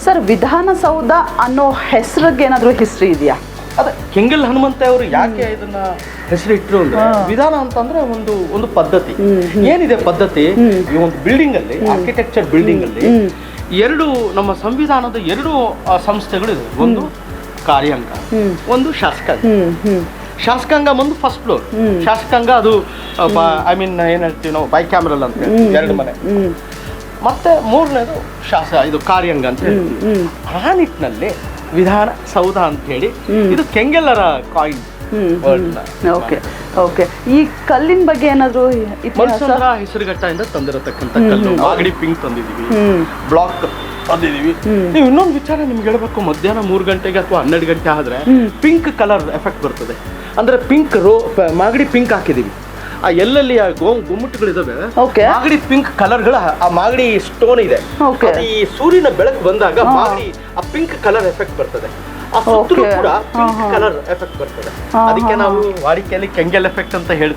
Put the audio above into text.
Sir, Vidhana Soudha ಅನ್ನೋ ಹೆಸರಿಗೆ ಏನಾದರೂ ಹಿಸ್ಟ್ರಿ ಇದೆಯಾ? ಅದೇ ಕೆಂಗಲ್ ಹನುಮಂತ ಅವರು ಯಾಕೆ ಇದನ್ನ ಹೆಸರಿಟ್ಟರು ಅಂದ್ರೆ, ವಿಧಾನ ಅಂತಂದ್ರೆ ಒಂದು ಪದ್ಧತಿ. ಏನಿದೆ ಪದ್ಧತಿ? ಈ ಒಂದು ಬಿಲ್ಡಿಂಗ್ ಅಲ್ಲಿ, ಆರ್ಕಿಟೆಕ್ಚರ್ ಬಿಲ್ಡಿಂಗ್ ಅಲ್ಲಿ ಎರಡು ನಮ್ಮ ಸಂವಿಧಾನದ ಎರಡು ಸಂಸ್ಥೆಗಳು ಇದೆ. ಒಂದು ಕಾರ್ಯಾಂಗ, ಒಂದು ಶಾಸಕಾಂಗ. ಶಾಸಕಾಂಗ ಒಂದು ಫಸ್ಟ್ ಫ್ಲೋರ್, ಶಾಸಕಾಂಗ ಅದು ಐ ಮೀನ್ ಏನ್ ಹೇಳ್ತೀವಿ ನಾವು ಬೈ ಕ್ಯಾಮ್ರಲ್ ಅಂತ ಎರಡು ಮನೆ. ಮತ್ತೆ ಮೂರನೇದು ಇದು ಕಾರ್ಯಾಂಗ ಅಂತ ಹೇಳ್ತೀವಿ. ಆ ನಿಟ್ಟಿನಲ್ಲಿ ವಿಧಾನಸೌಧ ಅಂತ ಹೇಳಿ ಇದು ಕೆಂಗಲ್ಲರ ಕಾಯಿನ್. Okay okay. ಈ ಕಲ್ಲಿನ ಬಗ್ಗೆ ಏನಾದ್ರು ಮಲ್ಸಂದ್ರ ಹೆಸರುಘಟ್ಟದಿಂದ ತಂದಿರತಕ್ಕಂಥ ಕಲ್ಲು. ಮಾಗಡಿ ಪಿಂಕ್ ತಂದಿದೀವಿ, ಬ್ಲಾಕ್ ತಂದಿದೀವಿ. ನೀವು ಇನ್ನೊಂದು ವಿಚಾರ ನಿಮ್ಗೆ ಹೇಳ್ಬೇಕು, ಮಧ್ಯಾಹ್ನ 3 ಗಂಟೆಗೆ ಅಥವಾ 12 ಗಂಟೆ ಆದ್ರೆ ಪಿಂಕ್ ಕಲರ್ ಎಫೆಕ್ಟ್ ಬರ್ತದೆ. ಅಂದ್ರೆ ಪಿಂಕ್ ಮಾಗಡಿ ಪಿಂಕ್ ಹಾಕಿದೀವಿ. ಆ ಎಲ್ಲೆಲ್ಲಿ ಗುಮ್ಮಟುಗಳಿದಾವೆ, ಮಾಗಡಿ ಪಿಂಕ್ ಕಲರ್ಗಳ ಆ ಮಾಗಡಿ ಸ್ಟೋನ್ ಇದೆ. ಈ ಸೂರ್ಯನ ಬೆಳಕು ಬಂದಾಗ ಮಾಗಡಿ ಆ ಪಿಂಕ್ ಕಲರ್ ಎಫೆಕ್ಟ್ ಬರ್ತದೆ. ಆ ಸುತ್ತಲೂ ಕೂಡ ಪಿಂಕ್ ಕಲರ್ ಎಫೆಕ್ಟ್ ಬರ್ತದೆ. ಅದಕ್ಕೆ ನಾವು ವಾಡಿಕೆಯಲ್ಲಿ ಕೆಂಗಲ್ ಎಫೆಕ್ಟ್ ಅಂತ ಹೇಳ್ತೀವಿ.